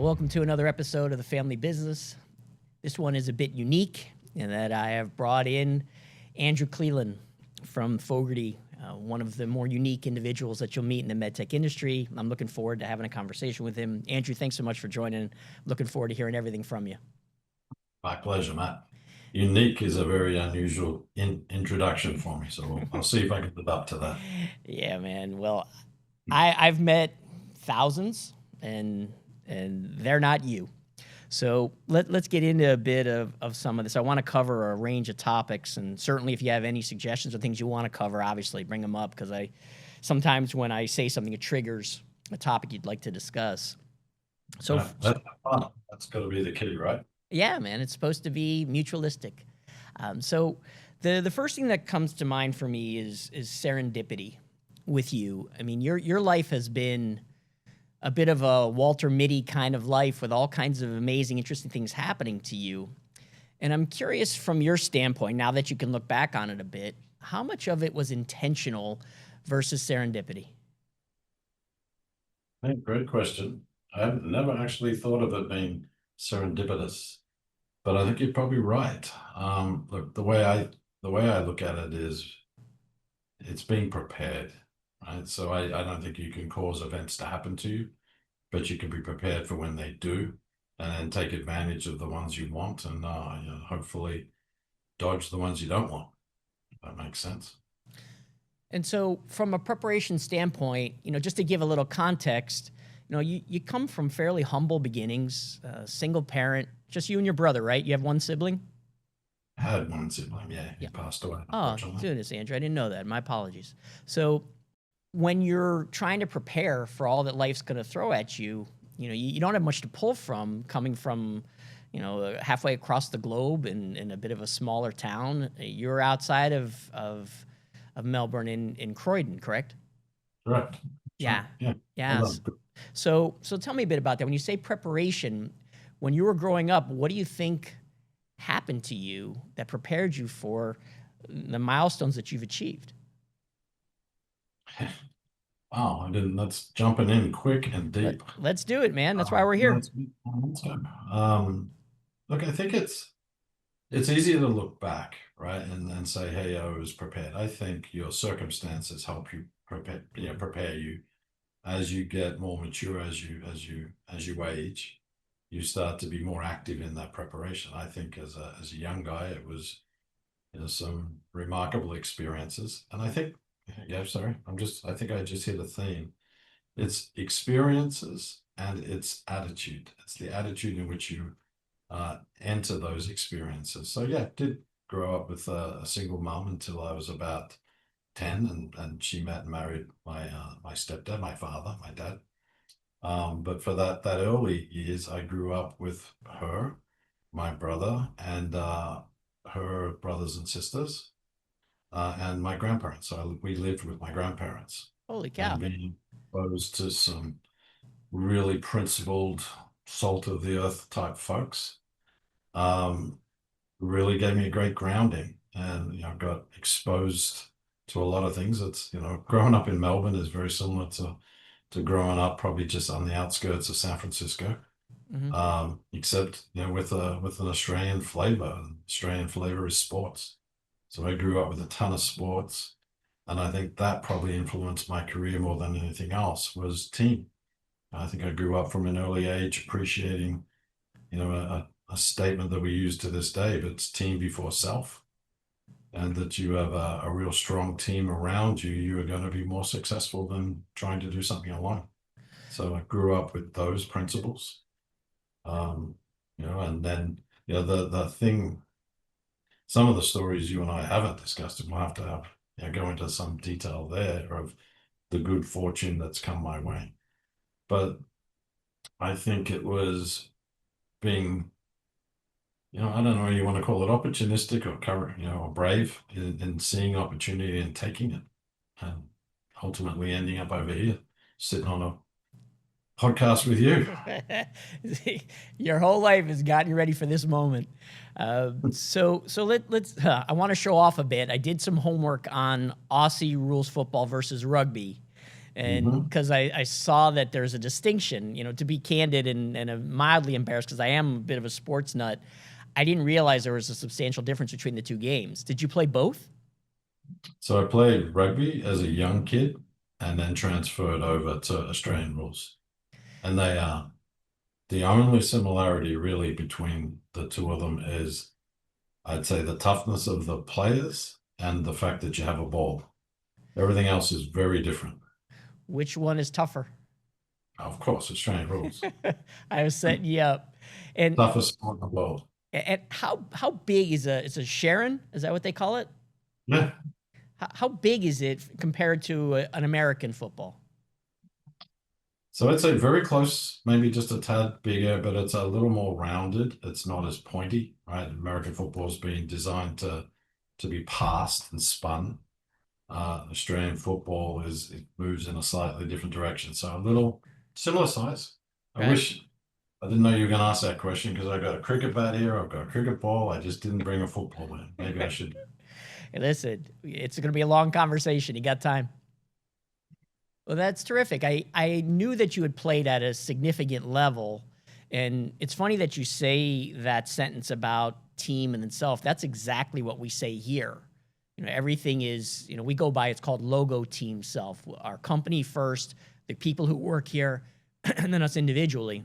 Welcome to another episode of The Family Business. This one is a bit unique in that I have brought in Andrew Cleeland from Fogarty, one of the more unique individuals that you'll meet in the medtech industry. I'm looking forward to having a conversation with him. Andrew, thanks so much for joining. Looking forward to hearing everything from you. My pleasure, Matt. Unique is a very unusual introduction for me, so I'll see if I can live up to that. Yeah, man. Well, I've met thousands, and they're not you. So let's get into a bit of some of this. I want to cover a range of topics, and certainly if you have any suggestions or things you want to cover, obviously bring them up, because sometimes when I say something, it triggers a topic you'd like to discuss. So that's fun. That's got to be the key, right? Yeah, man, it's supposed to be mutualistic. So the first thing that comes to mind for me is serendipity with you. I mean, your life has been a bit of a Walter Mitty kind of life with all kinds of amazing, interesting things happening to you. And I'm curious from your standpoint, now that you can look back on it a bit, how much of it was intentional versus serendipity? Hey, great question. I've never actually thought of it being serendipitous, but I think you're probably right. Look, the way I look at it is it's being prepared, right? So I don't think you can cause events to happen to you, but you can be prepared for when they do, and then take advantage of the ones you want, and hopefully dodge the ones you don't want. If that makes sense. And so from a preparation standpoint, just to give a little context, you come from fairly humble beginnings, single parent, just you and your brother, right? You have one sibling? I had one sibling, yeah. He passed away, Oh, unfortunately. goodness, Andrew, I didn't know that. My apologies. So when you're trying to prepare for all that life's going to throw at you, you don't have much to pull from coming from, halfway across the globe in a bit of a smaller town. You're outside of Melbourne in Croydon, correct? Correct. Yeah. Yeah. Yeah. So tell me a bit about that. When you say preparation, when you were growing up, what do you think happened to you that prepared you for the milestones that you've achieved? Wow, that's jumping in quick and deep. Let's do it, man. That's why we're here. Let's go. Look, I think it's easier to look back, right, and say, hey, I was prepared. I think your circumstances help you prepare you as you get more mature, as you age. You start to be more active in that preparation. I think as a young guy, it was some remarkable experiences, and I think I think I just hit a theme. It's experiences and it's attitude. It's the attitude in which you enter those experiences. So yeah, I did grow up with a single mom until I was about 10, and she met and married my stepdad, my father, my dad. But for that early years, I grew up with her, my brother, and her brothers and sisters, and my grandparents. So we lived with my grandparents. Holy cow. And being exposed to some really principled, salt of the earth type folks, really gave me a great grounding, and got exposed to a lot of things. It's growing up in Melbourne is very similar to growing up probably just on the outskirts of San Francisco, except with an Australian flavor. Australian flavor is sports. So I grew up with a ton of sports, and I think that probably influenced my career more than anything else was team. I think I grew up from an early age appreciating, a statement that we use to this day, but it's team before self. And that you have a real strong team around you, you are going to be more successful than trying to do something alone. So I grew up with those principles. And then, the thing, some of the stories you and I haven't discussed, and we'll have to go into some detail there of the good fortune that's come my way. But I think it was being, I don't know, you want to call it opportunistic or or brave in seeing opportunity and taking it, and ultimately ending up over here, sitting on a podcast with you. Your whole life has gotten you ready for this moment. So let's. I want to show off a bit. I did some homework on Aussie rules football versus rugby, And Hmm. because I saw that there's a distinction, to be candid and mildly embarrassed because I am a bit of a sports nut, I didn't realize there was a substantial difference between the two games. Did you play both? So I played rugby as a young kid and then transferred over to Australian rules. And they are the only similarity really between the two of them is I'd say the toughness of the players and the fact that you have a ball. Everything else is very different. Which one is tougher? Of course, Australian rules. I was setting you up. And Toughest sport in the world. and how big is a Sharon? Is that what they call it? Yeah. How big is it compared to an American football? So I'd say very close, maybe just a tad bigger, but it's a little more rounded. It's not as pointy, right? American football's been designed to be passed and spun. Australian football it moves in a slightly different direction. So a little similar size. I Right. wish I didn't know you were going to ask that question because I got a cricket bat here. I've got a cricket ball. I just didn't bring a football in. Maybe I should. Hey, listen, it's going to be a long conversation. You got time? Well, that's terrific. I knew that you had played at a significant level. And it's funny that you say that sentence about team and itself. That's exactly what we say here. Everything is, we go by, it's called logo team self. Our company first, the people who work here, and then us individually.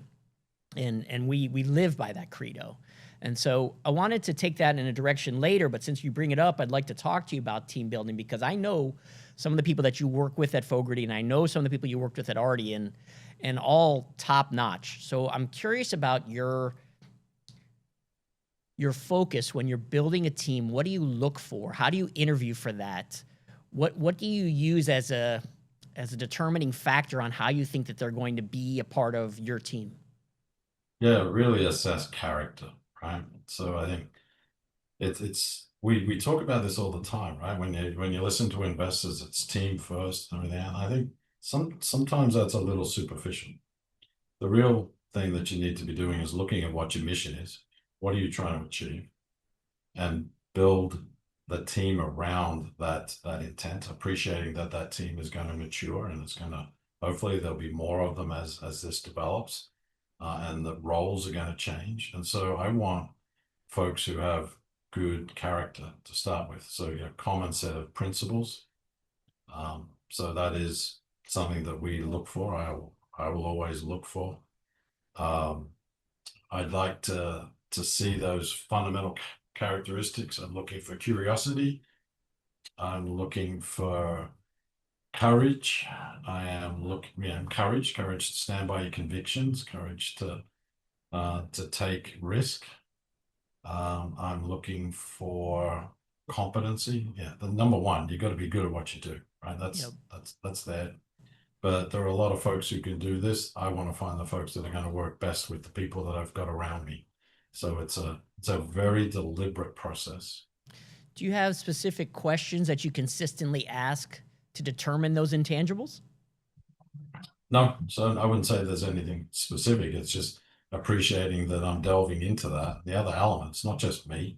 And we live by that credo. And so I wanted to take that in a direction later, but since you bring it up, I'd like to talk to you about team building because I know some of the people that you work with at Fogarty, and I know some of the people you worked with at Artie, and all top notch. So I'm curious about your focus when you're building a team. What do you look for? How do you interview for that? What do you use as a determining factor on how you think that they're going to be a part of your team? Yeah, really assess character, right? So I think we talk about this all the time, right? When you listen to investors, it's team first and everything. And I think sometimes that's a little superficial. The real thing that you need to be doing is looking at what your mission is. What are you trying to achieve? And build the team around that intent, appreciating that that team is going to mature and it's going to hopefully there'll be more of them as this develops, and the roles are going to change. And so I want folks who have good character to start with. So common set of principles. So that is something that we look for. I will always look for. Um, I'd like to see those fundamental characteristics. I'm looking for curiosity. I'm looking for courage. I am looking, courage to stand by your convictions, courage to take risk. I'm looking for competency. Yeah, the number one, you got to be good at what you do, right? Yep. That's there. But there are a lot of folks who can do this. I want to find the folks that are going to work best with the people that I've got around me. So it's a very deliberate process. Do you have specific questions that you consistently ask to determine those intangibles? No, so I wouldn't say there's anything specific. It's just appreciating that I'm delving into that. The other elements, not just me,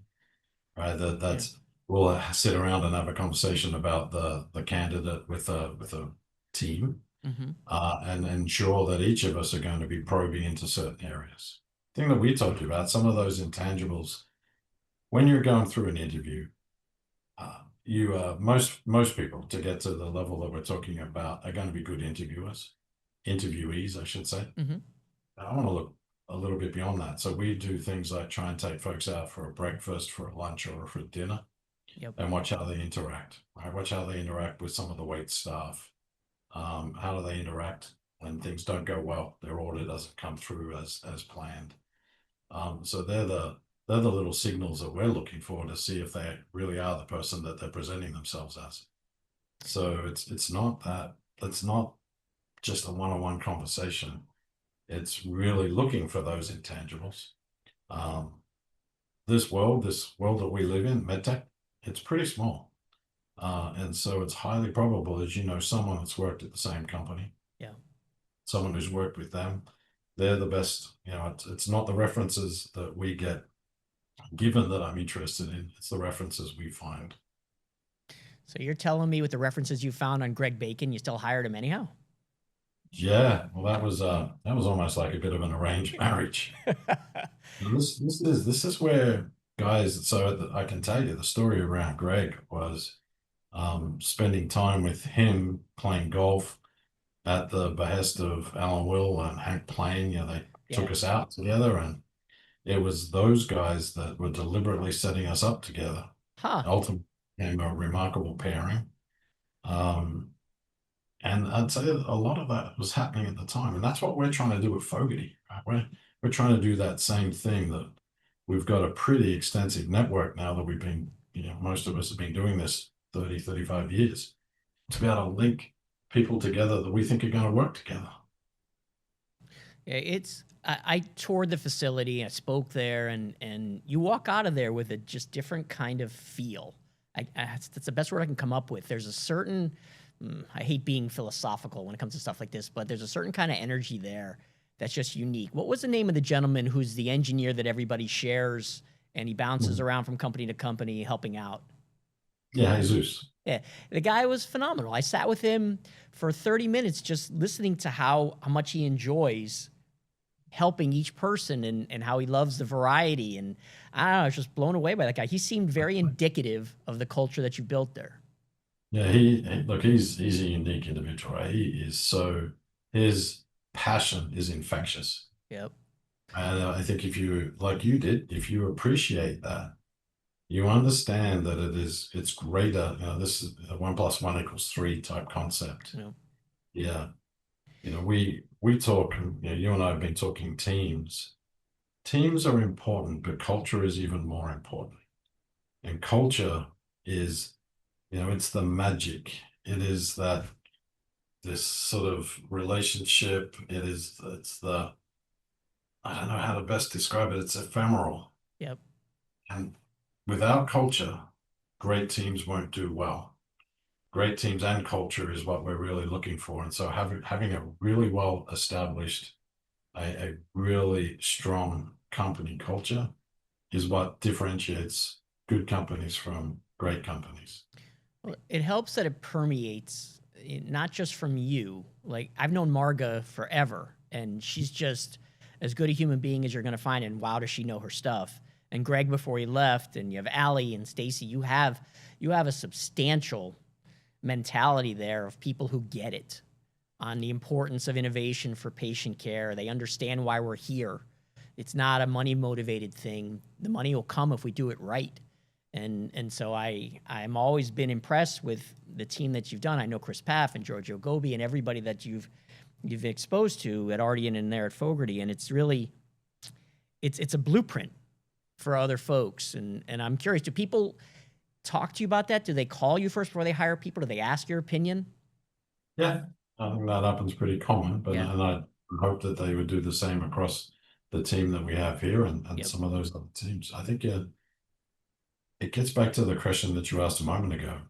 right? Yeah. That's we'll sit around and have a conversation about the candidate with a team, Mm-hmm. and ensure that each of us are going to be probing into certain areas. The thing that we talked about, some of those intangibles, when you're going through an interview, you most people to get to the level that we're talking about are going to be good interviewees, I should say. Mm-hmm. I want to look a little bit beyond that. So we do things like try and take folks out for a breakfast, for a lunch, or for dinner, Yep. and watch how they interact. Right? Watch how they interact with some of the wait staff. How do they interact when things don't go well? Their order doesn't come through as planned. So they're the little signals that we're looking for to see if they really are the person that they're presenting themselves as. So it's not just a one-on-one conversation. It's really looking for those intangibles. Um, this world that we live in, medtech, it's pretty small. And so it's highly probable, as you know, someone that's worked at the same company, Yeah. someone who's worked with them, they're the best. It's not the references that we get given that I'm interested in, it's the references we find. So you're telling me with the references you found on Greg Bacon, you still hired him anyhow? Yeah, well, that was almost like a bit of an arranged marriage. And this is where guys. So I can tell you the story around Greg was spending time with him playing golf at the behest of Alan Will and Hank Plain. You know, they took Yeah. us out together, and it was those guys that were deliberately setting us up together. Huh. Ultimately, became a remarkable pairing. Um, and I'd say a lot of that was happening at the time, and that's what we're trying to do with Fogarty. Right? We're trying to do that same thing. That we've got a pretty extensive network now that we've been, most of us have been doing this 30, 35 years to be able to link people together that we think are going to work together. Yeah, I toured the facility, I spoke there, and you walk out of there with a just different kind of feel. That's the best word I can come up with. There's a certain, I hate being philosophical when it comes to stuff like this, but there's a certain kind of energy there that's just unique. What was the name of the gentleman who's the engineer that everybody shares and he bounces Mhm. around from company to company helping out? Yeah, Jesus. Yeah, the guy was phenomenal. I sat with him for 30 minutes just listening to how much he enjoys helping each person and how he loves the variety. And I don't know, I was just blown away by that guy. He seemed very indicative of the culture that you built there. Yeah, look, he's a unique individual, right? He is so his passion is infectious. Yep. And I think if you, like you did, if you appreciate that, you understand that it's greater. This is a 1 + 1 = 3 type concept. Yep. Yeah. We talk, you and I have been talking teams. Teams are important, but culture is even more important. And culture is, it's the magic. It is that this sort of relationship. It's the, I don't know how to best describe it. It's ephemeral. Yep. And without culture, great teams won't do well. Great teams and culture is what we're really looking for. And so having a really well established, a really strong company culture is what differentiates good companies from great companies. Well, it helps that it permeates, not just from you. Like I've known Marga forever, and she's just as good a human being as you're going to find. And wow, does she know her stuff? And Greg before he left, and you have Allie and Stacy. You have a substantial mentality there of people who get it on the importance of innovation for patient care. They understand why we're here. It's not a money motivated thing. The money will come if we do it right. And so I'm always been impressed with the team that you've done. I know Chris Paff and Giorgio Gobi and everybody that you've exposed to at Ardian and there at Fogarty, and it's really it's a blueprint for other folks. And I'm curious, do people talk to you about that? Do they call you first before they hire people? Do they ask your opinion? Yeah, I think that happens pretty common, but Yeah. and I hope that they would do the same across the team that we have here and Yep. some of those other teams. I think it gets back to the question that you asked a moment ago.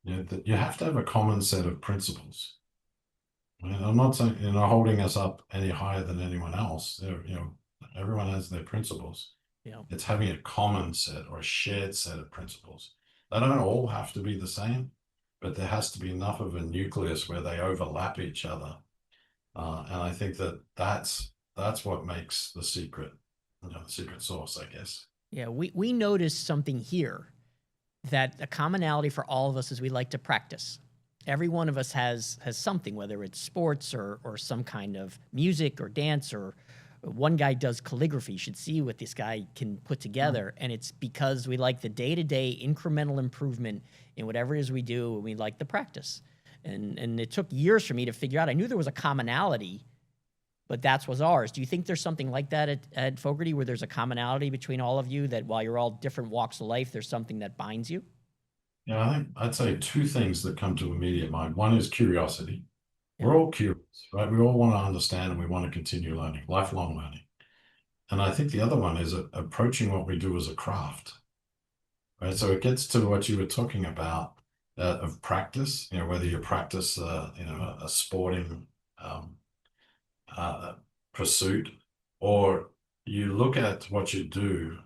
That you have to have a common set of principles. I'm not saying holding us up any higher than anyone else. Everyone has their principles. Yep. It's having a common set or a shared set of principles. They don't all have to be the same, but there has to be enough of a nucleus where they overlap each other. And I think that's what makes the secret, the secret sauce, I guess. Yeah. We noticed something here that a commonality for all of us is we like to practice. Every one of us has something, whether it's sports or some kind of music or dance, or one guy does calligraphy. You should see what this guy can put together. And it's because we like the day-to-day incremental improvement in whatever it is we do, and we like the practice. And it took years for me to figure out. I knew there was a commonality, but that's was ours. Do you think there's something like that at Fogarty where there's a commonality between all of you, that while you're all different walks of life, there's something that binds you? I think I'd say two things that come to immediate mind. One is curiosity. Yeah. We're all curious, right? We all want to understand and we want to continue learning, lifelong learning. And I think the other one is approaching what we do as a craft, right? So it gets to what you were talking about of practice, whether you practice, a sporting um, uh, pursuit, or you look at what you do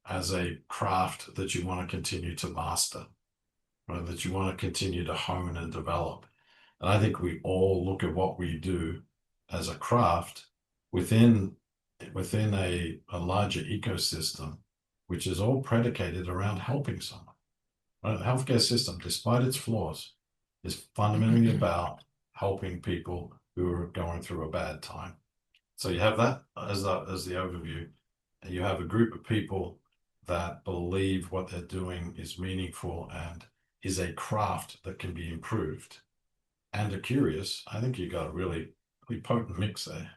as a craft that you want to continue to master, right? That you want to continue to hone and develop. And I think we all look at what we do as a craft within a larger ecosystem, which is all predicated around helping someone. Right? The healthcare system, despite its flaws, is fundamentally about helping people who are going through a bad time. So you have that as the overview, and you have a group of people that believe what they're doing is meaningful and is a craft that can be improved and are curious. I think you got a really potent mix there.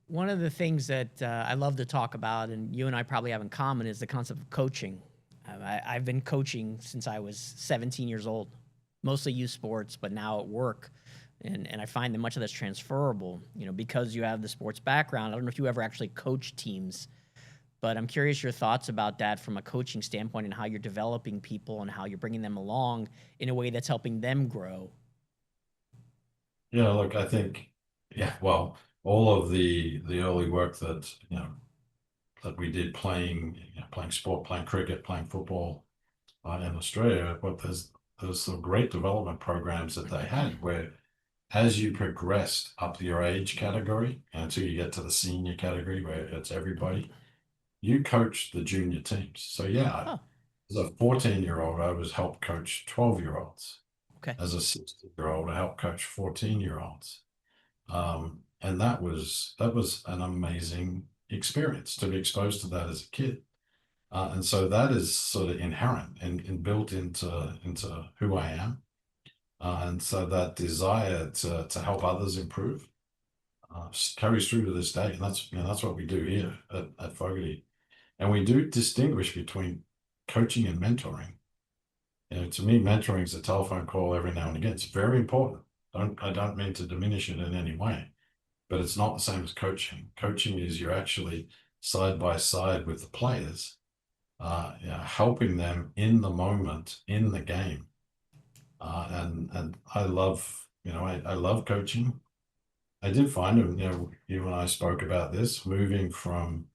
One of the things that I love to talk about, and you and I probably have in common, is the concept of coaching. I've been coaching since I was 17 years old, mostly youth sports, but now at work. And I find that much of that's transferable, because you have the sports background. I don't know if you ever actually coach teams, but I'm curious your thoughts about that from a coaching standpoint and how you're developing people and how you're bringing them along in a way that's helping them grow. Yeah, look, I think, yeah, well, all of the early work that that we did playing sport, playing cricket, playing football in Australia, but there's some great development programs that they had where as you progressed up your age category until you get to the senior category where it's everybody, you coach the junior teams. So yeah, Oh, as a 14-year-old, I was help coach 12-year-olds. okay. As a 16-year-old, I helped coach 14-year-olds. And that was an amazing experience to be exposed to that as a kid. And so that is sort of inherent and built into who I am. And so that desire to help others improve carries through to this day. And that's what we do here at Fogarty. And we do distinguish between coaching and mentoring. To me, mentoring is a telephone call every now and again. It's very important. I don't mean to diminish it in any way, but it's not the same as coaching. Coaching is you're actually side by side with the players, helping them in the moment, in the game. And I love, I love coaching. I did find, you and I spoke about this, moving from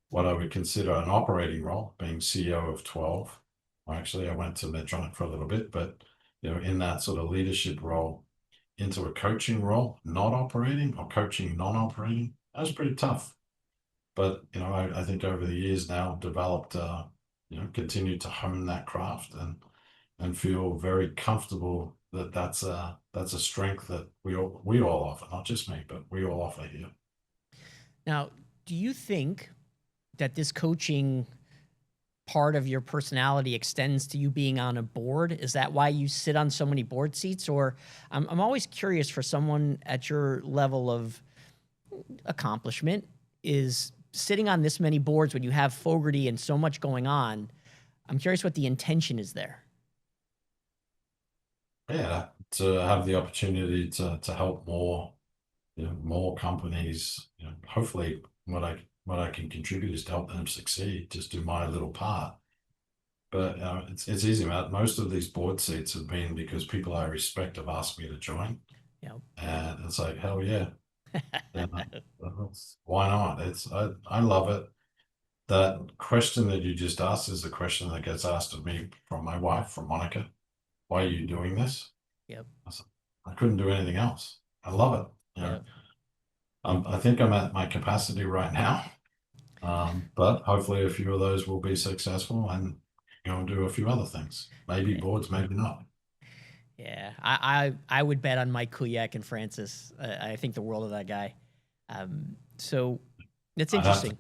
what I would consider an operating role, being CEO of 12. Well, actually, I went to Medtronic for a little bit, but in that sort of leadership role into a coaching role, not operating or coaching non-operating, that was pretty tough. But I think over the years now developed, continued to hone that craft and feel very comfortable that that's a strength that we all offer, not just me, but we all offer here. Now, do you think that this coaching part of your personality extends to you being on a board? Is that why you sit on so many board seats? Or I'm always curious for someone at your level of accomplishment is sitting on this many boards when you have Fogarty and so much going on. I'm curious what the intention is there. Yeah, to have the opportunity to help more companies, hopefully what I can contribute is to help them succeed, just do my little part. But it's easy, Matt. Most of these board seats have been because people I respect have asked me to join, Yeah. and it's like hell yeah, yeah, why not? I love it. That question that you just asked is the question that gets asked of me from my wife, from Monica. Why are you doing this? Yep. I said, I couldn't do anything else. I love it. Yep. I think I'm at my capacity right now. But hopefully a few of those will be successful and go and do a few other things. Maybe boards, maybe not. Yeah, I would bet on Mike Kuyak and Francis. I think the world of that guy. So that's I'd have to, interesting.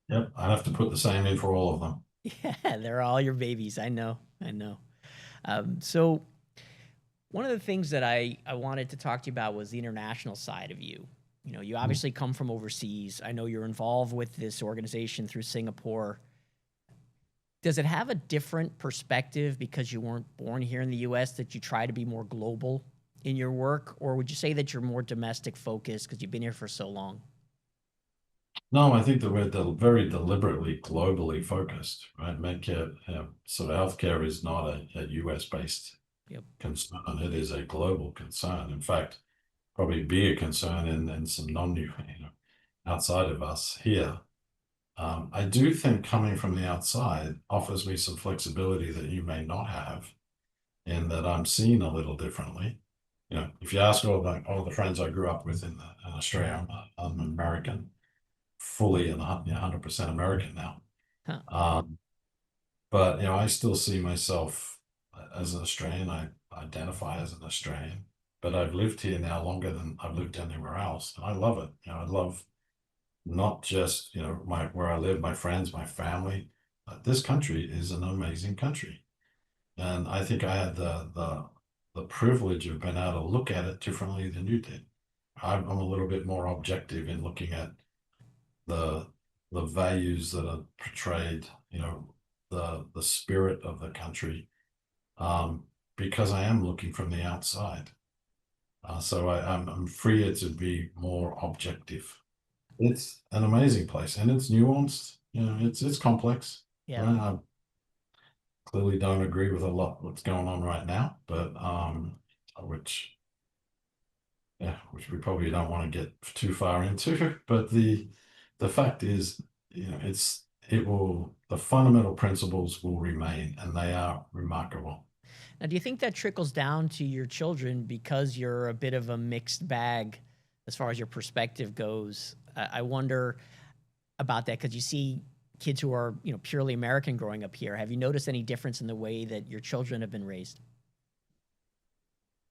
yep, I'd have to put the same in for all of them. Yeah, they're all your babies. I know. I know. So one of the things that I wanted to talk to you about was the international side of you. You obviously come from overseas. I know you're involved with this organization through Singapore. Does it have a different perspective because you weren't born here in the US that you try to be more global in your work? Or would you say that you're more domestic focused because you've been here for so long? No, I think that we're very deliberately globally focused, right? Medcare, sort of healthcare is not a US based Yep. concern. It is a global concern. In fact, probably be a concern in some non-new, outside of us here. I do think coming from the outside offers me some flexibility that you may not have, in that I'm seen a little differently. if you ask all the friends I grew up with in Australia, I'm American, fully and 100% American now. Huh. Um, but I still see myself as an Australian. I identify as an Australian, but I've lived here now longer than I've lived anywhere else, and I love it. I love not just my where I live, my friends, my family. This country is an amazing country, and I think I had the privilege of being able to look at it differently than you did. I'm a little bit more objective in looking at the the values that are portrayed, the spirit of the country, um, because I am looking from the outside. So I'm freer to be more objective. It's an amazing place, and it's nuanced. It's complex. Yeah. Right? I clearly don't agree with a lot what's going on right now, but which yeah, which we probably don't want to get too far into. But the fact is, the fundamental principles will remain, and they are remarkable. Now, do you think that trickles down to your children because you're a bit of a mixed bag as far as your perspective goes? I wonder about that because you see kids who are purely American growing up here. Have you noticed any difference in the way that your children have been raised?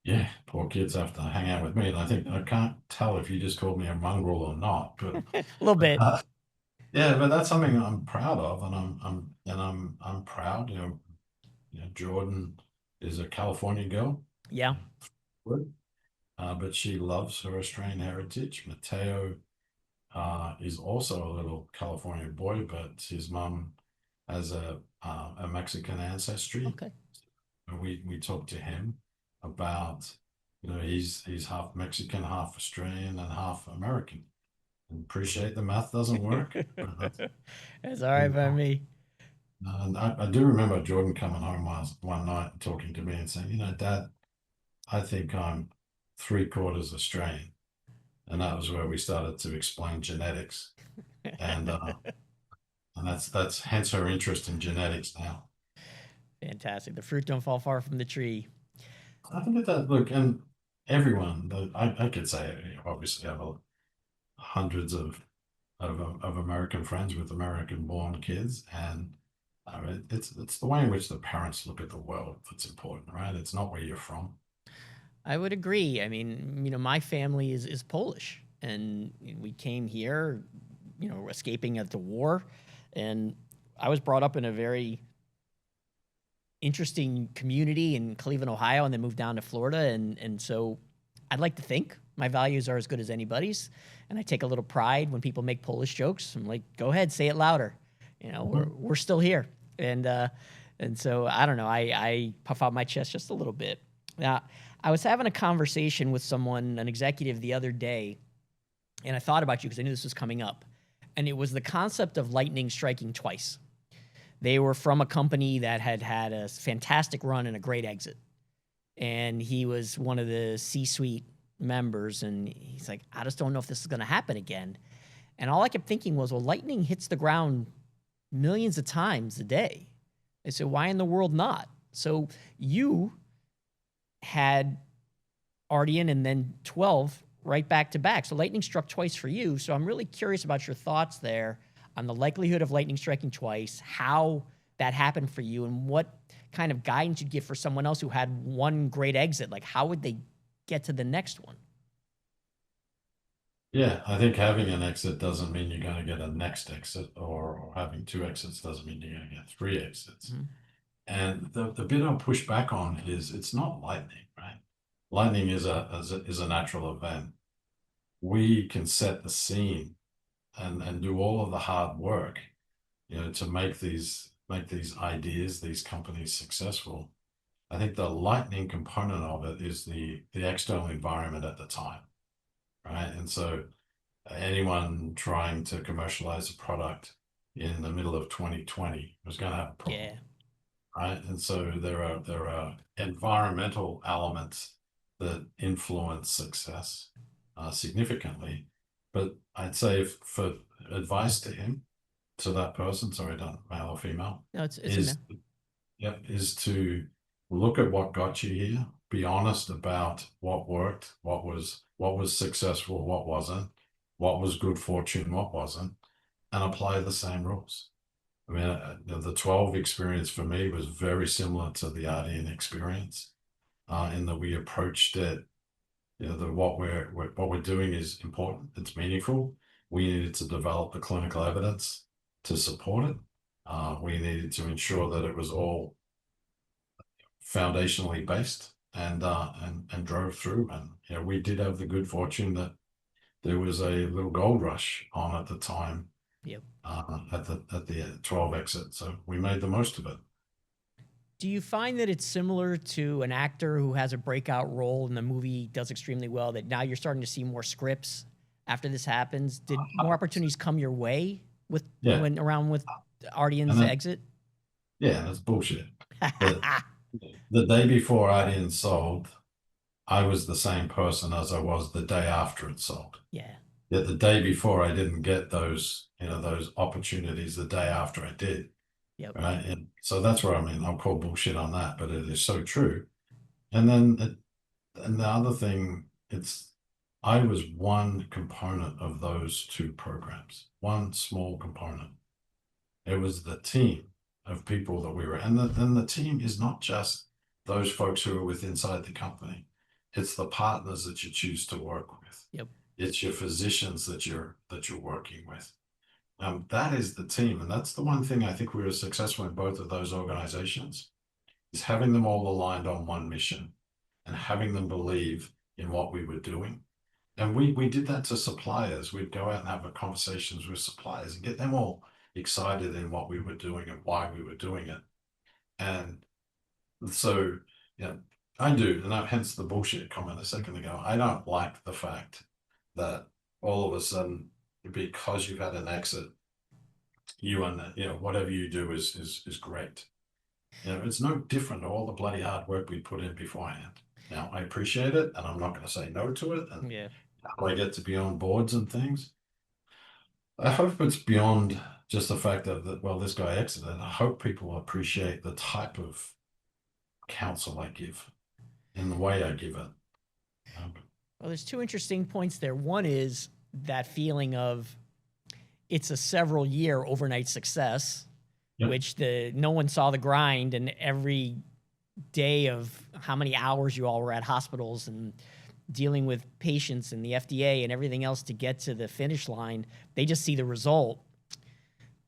Yeah, poor kids have to hang out with me, and I can't tell if you just called me a mongrel or not, but A little bit. yeah, but that's something I'm proud of, and I'm proud. Jordan is a California girl, Yeah. but she loves her Australian heritage. Mateo is also a little California boy, but his mum has a Mexican ancestry. Okay. And we talked to him about, he's half Mexican, half Australian, and half American. And appreciate the math doesn't work, but that's That's all right by me. and I do remember Jordan coming home one night and talking to me and saying, Dad, I think I'm three-quarters Australian. And that was where we started to explain genetics. And that's hence her interest in genetics now. Fantastic. The fruit don't fall far from the tree. I think that look, and everyone that I could say, obviously I have hundreds of American friends with American born kids, and it's the way in which the parents look at the world that's important, right? It's not where you're from. I would agree. I mean, my family is Polish, and we came here, escaping at the war, and I was brought up in a very interesting community in Cleveland, Ohio, and then moved down to Florida, and so I'd like to think my values are as good as anybody's, and I take a little pride when people make Polish jokes. I'm like, go ahead, say it louder. Mhm. We're still here, and so I don't know. I puff out my chest just a little bit. Now, I was having a conversation with someone, an executive, the other day, and I thought about you because I knew this was coming up, and it was the concept of lightning striking twice. They were from a company that had had a fantastic run and a great exit. And he was one of the C-suite members, and he's like, I just don't know if this is going to happen again. And all I kept thinking was, well, lightning hits the ground millions of times a day. I said, why in the world not? So you had Ardian and then 12 right back to back. So lightning struck twice for you. So I'm really curious about your thoughts there on the likelihood of lightning striking twice, how that happened for you, and what kind of guidance you'd give for someone else who had one great exit. Like, how would they get to the next one? Yeah, I think having an exit doesn't mean you're going to get a next exit, or having two exits doesn't mean you're going to get three exits. Mhm. And the bit I'll push back on is it's not lightning, right? Lightning is a natural event. We can set the scene and do all of the hard work, to make these ideas, these companies successful. I think the lightning component of it is the external environment at the time, right? And so anyone trying to commercialize a product in the middle of 2020 was going to have a problem, Yeah. right? And so there are environmental elements that influence success significantly. But I'd say for advice to him, to that person, sorry, not male or female, No, it's a is man. yep, is to look at what got you here be honest about what worked, what was successful, what wasn't, what was good fortune, what wasn't, and apply the same rules. I mean, the 12 experience for me was very similar to the RDN experience, in that we approached it, what we're doing is important. It's meaningful. We needed to develop the clinical evidence to support it. We needed to ensure that it was all foundationally based, and drove through. And we did have the good fortune that there was a little gold rush on at the time, Yep. at the 12 exit. So we made the most of it. Do you find that it's similar to an actor who has a breakout role in the movie, does extremely well, that now you're starting to see more scripts after this happens? Did more opportunities come your way with Yeah. when around with Ardian's exit? Yeah, that's bullshit. But the day before Ardian sold, I was the same person as I was the day after it sold. Yeah. Yet the day before, I didn't get those opportunities. The day after, I did. Yep. Right. And so that's where, I mean, I'll call bullshit on that, but it is so true. And then, and the other thing, I was one component of those two programs, one small component. It was the team of people that we were, and the team is not just those folks who are with inside the company. It's the partners that you choose to work with. Yep. It's your physicians that you're working with. That is the team. And that's the one thing I think we were successful in both of those organizations, is having them all aligned on one mission and having them believe in what we were doing. And we did that to suppliers. We'd go out and have conversations with suppliers and get them all excited in what we were doing and why we were doing it. And so, I do, and hence the bullshit comment a second ago. I don't like the fact that all of a sudden, because you've had an exit, whatever you do is great. It's no different to all the bloody hard work we put in beforehand. Now, I appreciate it, and I'm not going to say no to it. And how I get to be on boards and things, I hope it's beyond just the fact that well, this guy exited. I hope people appreciate the type of counsel I give and the way I give it. Well, there's two interesting points there. One is that feeling of it's a several year overnight success, which no one saw the grind, and every day of how many hours you all were at hospitals and dealing with patients and the FDA and everything else to get to the finish line. They just see the result.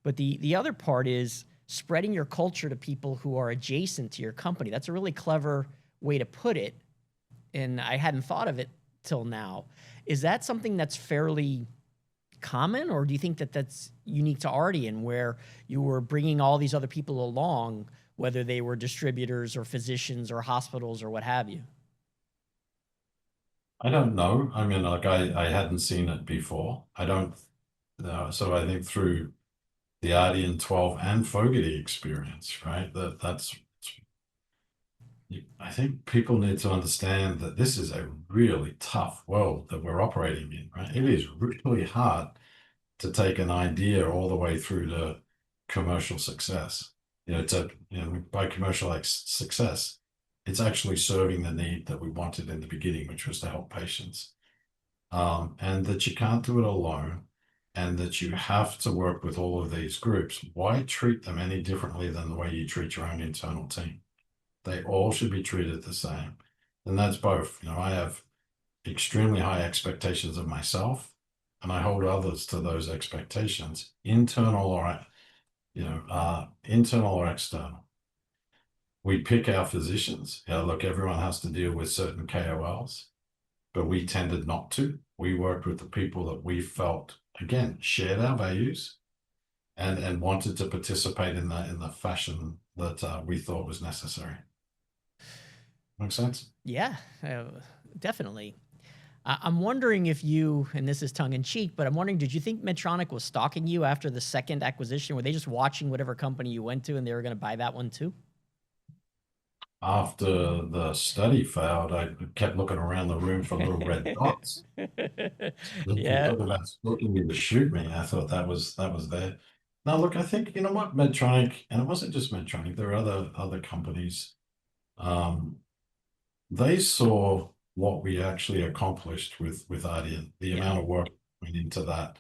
But the other part is spreading your culture to people who are adjacent to your company. That's a really clever way to put it, and I hadn't thought of it till now. Is that something that's fairly common, or do you think that that's unique to Ardian, where you were bringing all these other people along, whether they were distributors or physicians or hospitals or what have you? I don't know. I mean, like I hadn't seen it before. I don't. So I think through the Ardian 12 and Fogarty experience, right? I think people need to understand that this is a really tough world that we're operating in, right? It is really hard to take an idea all the way through to commercial success. By commercial success, it's actually serving the need that we wanted in the beginning, which was to help patients. And that you can't do it alone, and that you have to work with all of these groups. Why treat them any differently than the way you treat your own internal team? They all should be treated the same. And that's both. I have extremely high expectations of myself, and I hold others to those expectations, internal or external. We pick our physicians. Look, everyone has to deal with certain KOLs, but we tended not to. We worked with the people that we felt, again, shared our values and wanted to participate in the fashion that we thought was necessary. Make sense? Yeah, definitely. I'm wondering if you, and this is tongue in cheek, but I'm wondering, did you think Medtronic was stalking you after the second acquisition? Were they just watching whatever company you went to and they were going to buy that one too? After the study failed, I kept looking around the room for little red dots. Yeah. Looking to shoot me. I thought that was there. Now, look, I think, you know what, Medtronic, and it wasn't just Medtronic, there are other companies they saw what we actually accomplished with Ardian, the Yeah. amount of work went into that,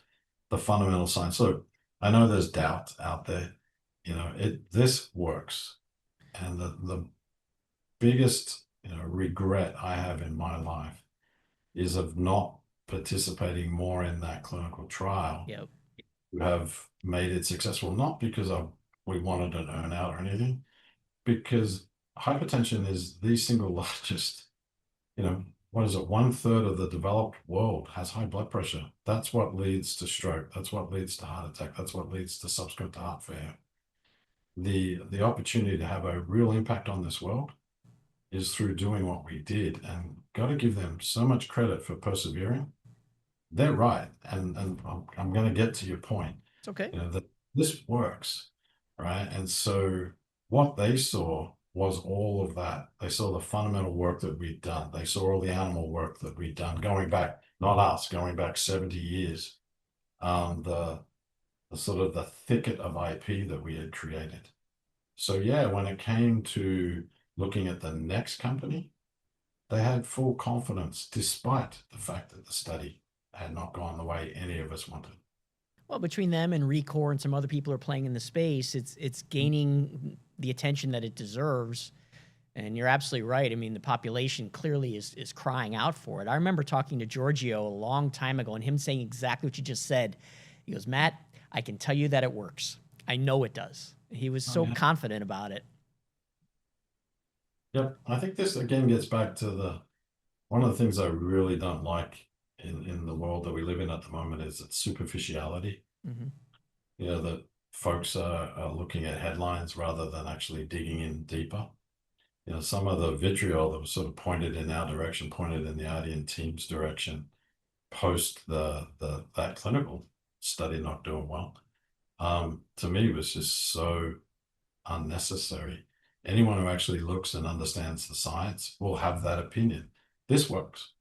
the fundamental science. Look, I know there's doubt out there. This works. And the biggest, regret I have in my life is of not participating more in that clinical trial Yep. to have made it successful, not because we wanted an earn out or anything, because hypertension is the single largest, what is it? 1/3 of the developed world has high blood pressure. That's what leads to stroke. That's what leads to heart attack. That's what leads to subsequent heart failure. The opportunity to have a real impact on this world is through doing what we did, and got to give them so much credit for persevering. They're right, and I'm going to get to your point. It's okay. That this works, right? And so what they saw was all of that. They saw the fundamental work that we'd done. They saw all the animal work that we'd done, going back, not us, going back 70 years. The sort of the thicket of IP that we had created. So yeah, when it came to looking at the next company, they had full confidence, despite the fact that the study had not gone the way any of us wanted. Well, between them and Recore and some other people who are playing in the space, it's gaining the attention that it deserves. And you're absolutely right. I mean, the population clearly is crying out for it. I remember talking to Giorgio a long time ago and him saying exactly what you just said. He goes, Matt, I can tell you that it works. I know it does. He was Oh, so yeah. confident about it. Yep. I think this again gets back to one of the things I really don't like in the world that we live in at the moment is its superficiality. Hmm. That folks are looking at headlines rather than actually digging in deeper. Some of the vitriol that was sort of pointed in our direction, pointed in the Ardian team's direction, post that clinical study not doing well, to me was just so unnecessary. Anyone who actually looks and understands the science will have that opinion. This works.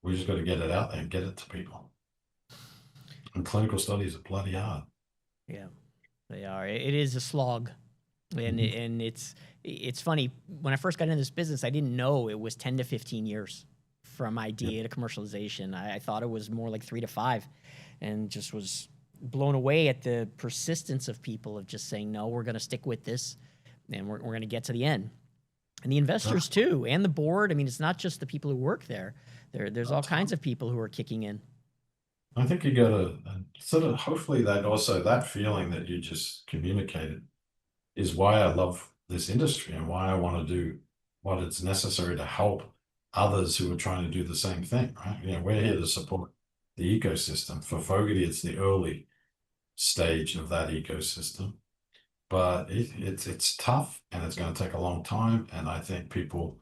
We just got to get it out there and get it to people. And clinical studies are bloody hard. Yeah, they are. It is a slog. And Mhm. and it's funny, when I first got into this business, I didn't know it was 10 to 15 years from Yep. idea to commercialization. I thought it was more like 3 to 5, and just was blown away at the persistence of people of just saying, no, we're going to stick with this, and we're going to get to the end. And the Uh, investors too, and the board. I mean, it's not just the people who work there. There's all That's kinds of people who are kicking in. I think you got to sort of hopefully that feeling that you just communicated is why I love this industry and why I want to do what it's necessary to help others who are trying to do the same thing, right? We're Yeah. here to support the ecosystem. For Fogarty, it's the early stage of that ecosystem, but it's tough and it's going to take a long time. And I think people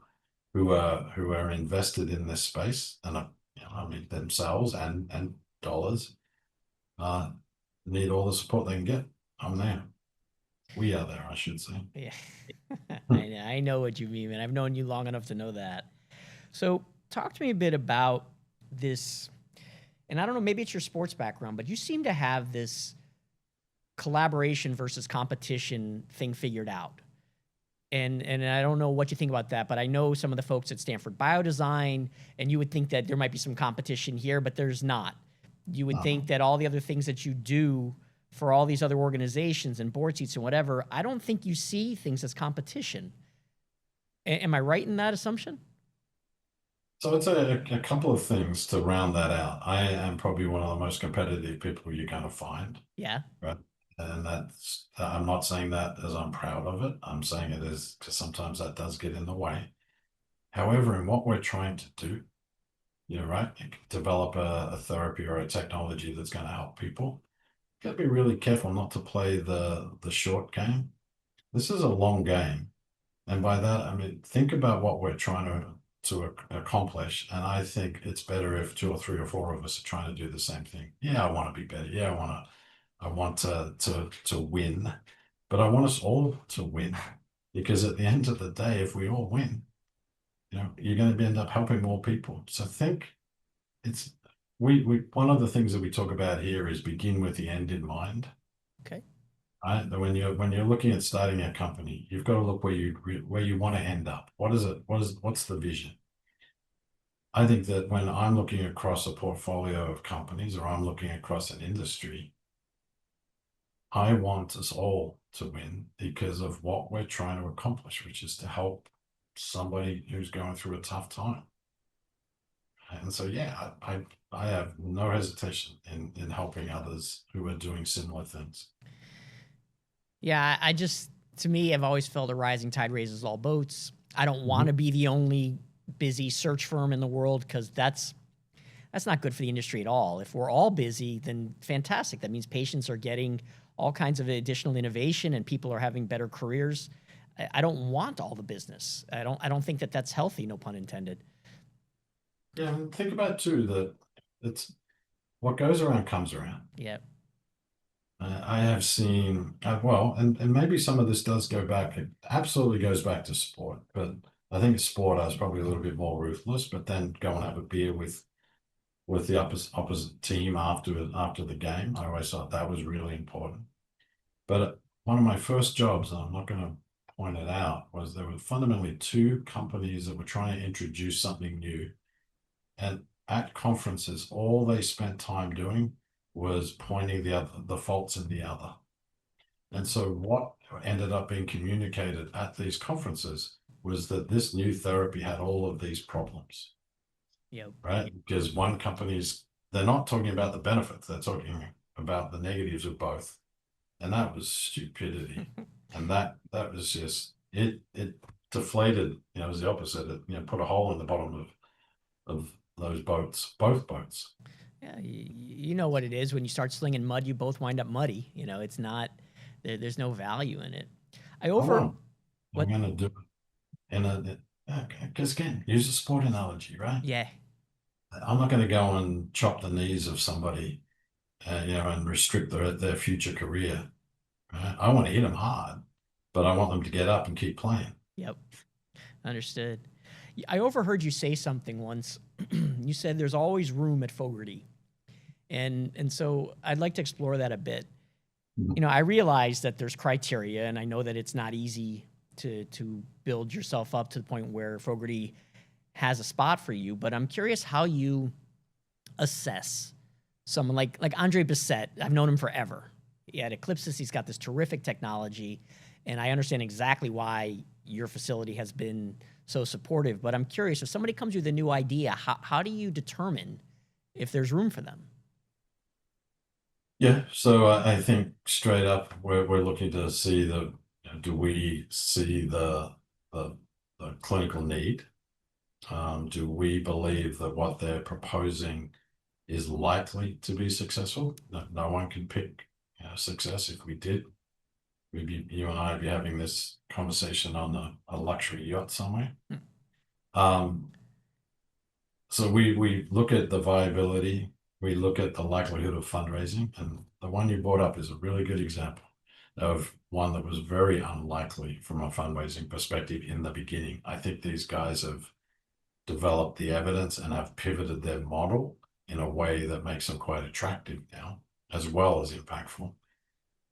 who are invested in this space and I mean themselves and dollars uh, need all the support they can get. I'm there. We are there, I should say. Yeah. I know what you mean, and I've known you long enough to know that. So, talk to me a bit about this. And I don't know, maybe it's your sports background, but you seem to have this collaboration versus competition thing figured out. And I don't know what you think about that, but I know some of the folks at Stanford Biodesign, and you would think that there might be some competition here, but there's not. You would Uh, think that all the other things that you do for all these other organizations and board seats and whatever, I don't think you see things as competition. Am I right in that assumption? so I'd say a couple of things to round that out. I am probably one of the most competitive people you're going to find, Yeah. right? And I'm not saying that as I'm proud of it. I'm saying it is because sometimes that does get in the way. However, in what we're trying to do, right, develop a therapy or a technology that's going to help people, you got to be really careful not to play the short game. This is a long game. And by that, I mean, think about what we're trying to accomplish. And I think it's better if two or three or four of us are trying to do the same thing. Yeah, I want to be better. Yeah, I want to win, but I want us all to win because at the end of the day, if we all win, you're going to end up helping more people. So think it's we one of the things that we talk about here is begin with the end in mind. Okay. right? That when you're looking at starting a company, you've got to look where you want to end up. What is it? What's the vision? I think that when I'm looking across a portfolio of companies or I'm looking across an industry, I want us all to win because of what we're trying to accomplish, which is to help somebody who's going through a tough time. And so, yeah, I have no hesitation in helping others who are doing similar things. Yeah, I just, to me, I've always felt a rising tide raises all boats. I don't want Mhm. to be the only busy search firm in the world because that's not good for the industry at all. If we're all busy, then fantastic. That means patients are getting all kinds of additional innovation and people are having better careers. I don't want all the business. I don't think that that's healthy. No pun intended. Yeah, and think about too that it's what goes around comes around. Yeah. I have seen, well, and maybe some of this does go back, it absolutely goes back to sport, but I think sport I was probably a little bit more ruthless, but then go and have a beer with the opposite team after the game. I always thought that was really important. But one of my first jobs, and I'm not going to point it out, was there were fundamentally two companies that were trying to introduce something new. And at conferences, all they spent time doing was pointing the faults in the other. And so what ended up being communicated at these conferences was that this new therapy had all of these problems, Yeah. right? Because one company's they're not talking about the benefits, they're talking about the negatives of both. And that was stupidity. And that was just it deflated, it was the opposite. It, put a hole in the bottom of those boats, both boats. Yeah, you know what it is. When you start slinging mud, you both wind up muddy. It's not, there's no value in it. I I over, won't. I'm what? gonna do it in a because again, use a sport analogy, right? Yeah. I'm not going to go and chop the knees of somebody, and restrict their future career. Right? I want to hit them hard, but I want them to get up and keep playing. Yep. Understood. I overheard you say something once. You said there's always room at Fogarty. And so I'd like to explore that a bit. Mhm. I realize that there's criteria, and I know that it's not easy to build yourself up to the point where Fogarty has a spot for you. But I'm curious how you assess someone like Andre Bissett. I've known him forever. He had Eclipsis. He's got this terrific technology, and I understand exactly why your facility has been so supportive. But I'm curious, if somebody comes with a new idea, how do you determine if there's room for them? Yeah, so I think straight up, we're looking to see do we see the the clinical need? Do we believe that what they're proposing is likely to be successful? No one can pick, success. If we did, you and I would be having this conversation on a luxury yacht somewhere. Hmm. Um, so we look at the viability, we look at the likelihood of fundraising, and the one you brought up is a really good example of one that was very unlikely from a fundraising perspective in the beginning. I think these guys have developed the evidence and have pivoted their model in a way that makes them quite attractive now, as well as impactful.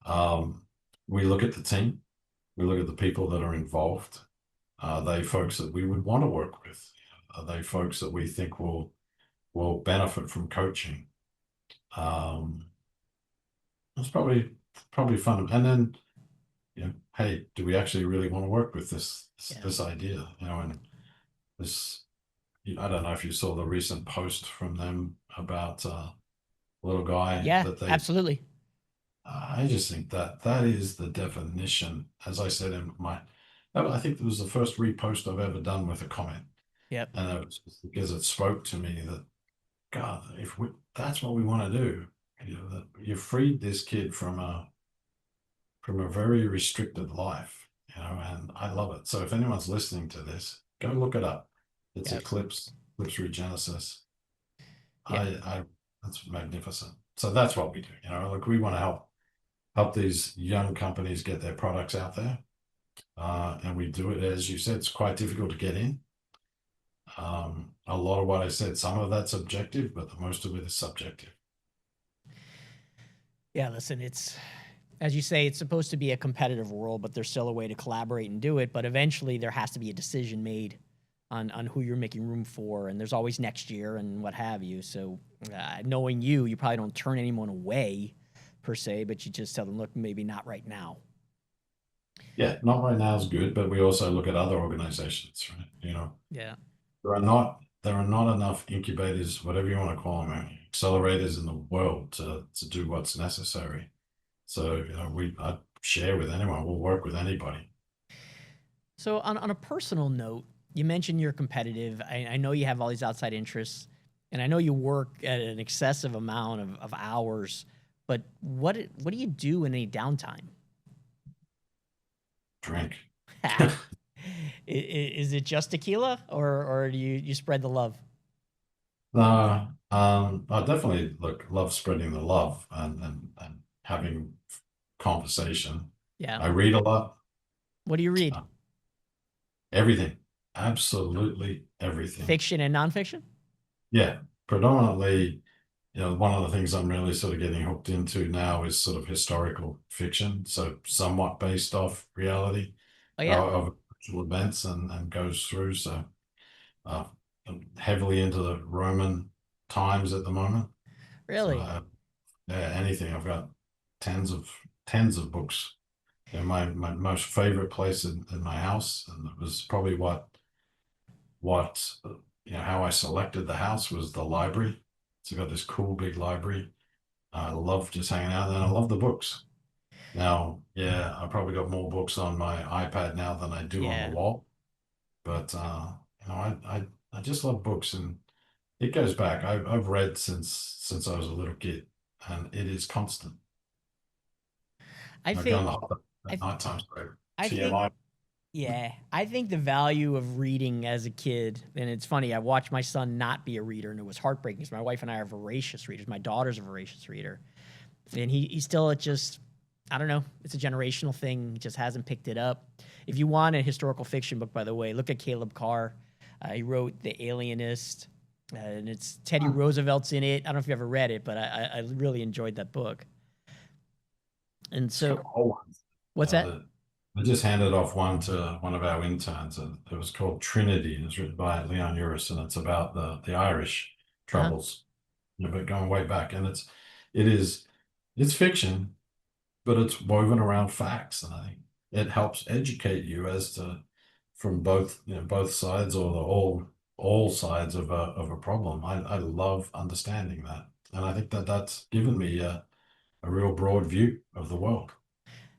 Um, we look at the team, we look at the people that are involved. Are they folks that we would want to work with? Are they folks that we think will benefit from coaching? Um, it's probably fun. And then, hey, do we actually really want to work with Yeah. this idea? And this, I don't know if you saw the recent post from them about little guy Yeah, that they. absolutely. I just think that that is the definition. As I said in I think it was the first repost I've ever done with a comment, Yep. and it was just because it spoke to me that God, if that's what we want to do, that you freed this kid from a very restricted life, and I love it. So if anyone's listening to this, go look it up. It's Yep. Eclipse Regenesis. Yeah. I That's magnificent. So that's what we do. Look, we want to help these young companies get their products out there. And we do it, as you said, it's quite difficult to get in. A lot of what I said, some of that's objective, but the most of it is subjective. Yeah. Listen, it's As you say, it's supposed to be a competitive world, but there's still a way to collaborate and do it. But eventually, there has to be a decision made on who you're making room for, and there's always next year and what have you. So, knowing you, you probably don't turn anyone away per se, but you just tell them, look, maybe not right now. Yeah, not right now is good, but we also look at other organizations, right? Yeah. There are not enough incubators, whatever you want to call them, accelerators in the world to do what's necessary. So, I share with anyone, we'll work with anybody. So, on a personal note, you mentioned you're competitive. I know you have all these outside interests, and I know you work at an excessive amount of hours. But what do you do in any downtime? Drink. Is it just tequila, or do you spread the love? No, I definitely love spreading the love and having conversation. Yeah. I read a lot, What do you read? uh, everything, absolutely everything. Fiction and nonfiction? Yeah, predominantly, one of the things I'm really sort of getting hooked into now is sort of historical fiction, so somewhat based off reality Oh yeah, of actual events and goes through. So uh, I'm heavily into the Roman times at the moment. So really? yeah, anything. I've got tens of tens of books. My most favorite place in my house, and it was probably what how I selected the house was the library. So I got this cool big library. I love just hanging out there, and I love the books. Now, yeah, I probably got more books on my iPad now than I do on the Yeah. wall. But I just love books, and it goes back. I've read since I was a little kid, and it is constant. I I go on think the hop I at night time, so I think TMI. yeah, I think the value of reading as a kid, and it's funny, I watched my son not be a reader, and it was heartbreaking because my wife and I are voracious readers. My daughter's a voracious reader, and he's still at just, I don't know, it's a generational thing. He just hasn't picked it up. If you want a historical fiction book, by the way, look at Caleb Carr. He wrote The Alienist, and it's Teddy Huh. Roosevelt's in it. I don't know if you ever read it, but I really enjoyed that book. And It's got so, whole ones. what's that? I just handed off one to one of our interns, and it was called Trinity. It's written by Leon Uris, and it's about the Irish Uh-huh. troubles, but going way back. And it is it's fiction, but it's woven around facts, and I think it helps educate you as to from both sides or all sides of a problem. I love understanding that, and I think that's given me a real broad view of the world.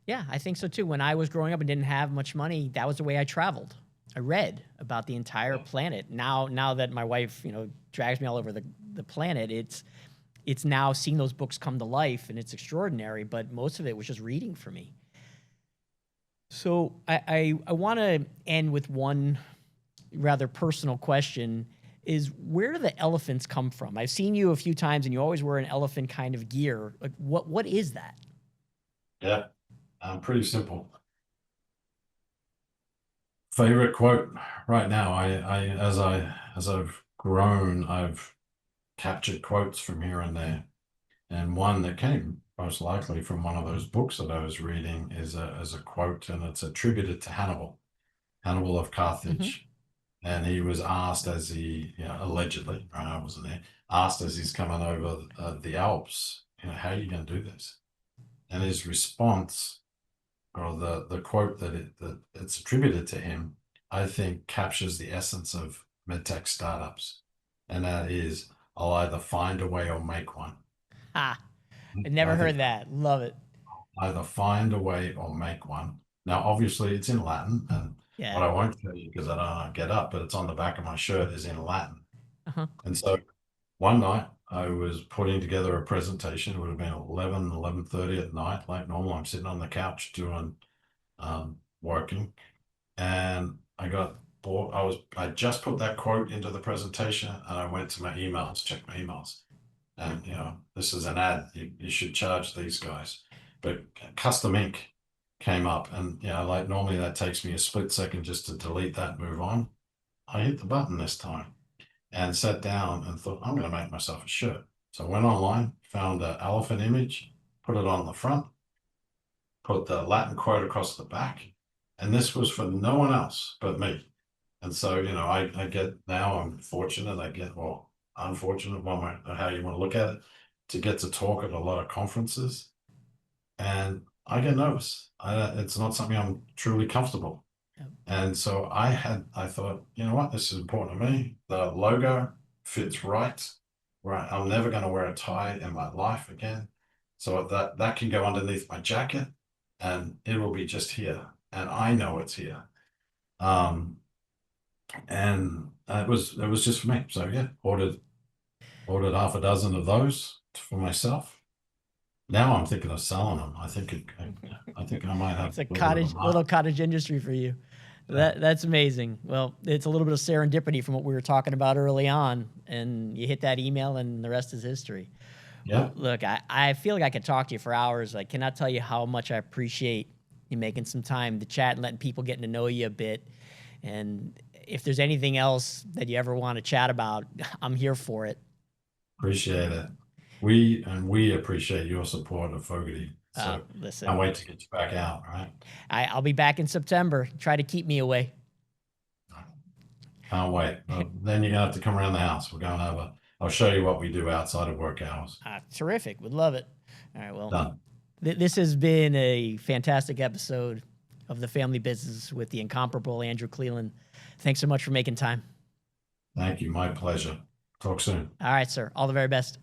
Yeah, I think so too. When I was growing up and didn't have much money, that was the way I traveled. I read about the entire planet. Now that my wife, drags me all over the planet, it's now seeing those books come to life, and it's extraordinary. But most of it was just reading for me. So I want to end with one rather personal question: is where do the elephants come from? I've seen you a few times, and you always wear an elephant kind of gear. Like what is that? Yeah, pretty simple. Favorite quote right now. As I've grown, I've captured quotes from here and there, and one that came most likely from one of those books that I was reading is a quote, and it's attributed to Hannibal of Hmm. Carthage. And he was asked as allegedly, right, I wasn't there, asked as he's coming over the Alps, how are you going to do this? And his response, or the quote that it's attributed to him, I think captures the essence of medtech startups. And that is, I'll either find a way or make one. Ha! I never I think heard that. Love it. either find a way or make one. Now, obviously, it's in Latin, and what Yeah. I won't show you because I don't know get up, but it's on the back of my shirt is in Latin. Uh-huh. And so one night I was putting together a presentation. It would have been 11:30 at night, like normal. I'm sitting on the couch doing working, and I got bored. I just put that quote into the presentation, and I went to my emails, checked my emails, and this is an ad. You should charge these guys, but custom ink came up, and like normally that takes me a split second just to delete that, move on. I hit the button this time and sat down and thought, I'm going to make myself a shirt. So I went online, found an elephant image, put it on the front, put the Latin quote across the back, and this was for no one else but me. And so, I get now, I'm fortunate, or unfortunate, one way, how you want to look at it, to get to talk at a lot of conferences. And I get nervous. It's not something I'm truly comfortable. Yep. And so I thought, you know what, this is important to me. The logo fits right. I'm never going to wear a tie in my life again. So that can go underneath my jacket and it will be just here. And I know it's here. And it was just for me. So yeah, ordered half a dozen of those for myself. Now I'm thinking of selling them. I think I might have It's a little cottage industry for you. That's amazing. Well, it's a little bit of serendipity from what we were talking about early on, and you hit that email, and the rest is history. Yeah. Well, look, I feel like I could talk to you for hours. I cannot tell you how much I appreciate you making some time to chat and letting people get to know you a bit. And if there's anything else that you ever want to chat about, I'm here for it. Appreciate it. We appreciate your support of Fogarty. So listen, can't wait to get you back out, right? I'll be back in September. Try to keep me away. Can't wait. Then you're gonna have to come around the house. We're going over. I'll show you what we do outside of work hours. Terrific. Would love it. All right. Well, Done. This has been a fantastic episode of The Family Business with the incomparable Andrew Cleeland. Thanks so much for making time. Thank you. My pleasure. Talk soon. All right, sir. All the very best.